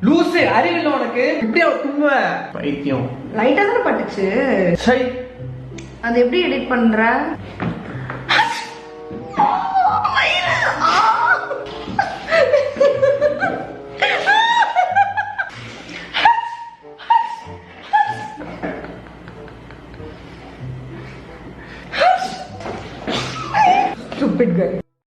லூசு, அறிவில்லை உனக்கு? இப்படி தும்ப பைத்தியம். லைட்டா தானே பட்டுச்சு. சரி, அது எப்படி எடிட் பண்ற? Stupid guy.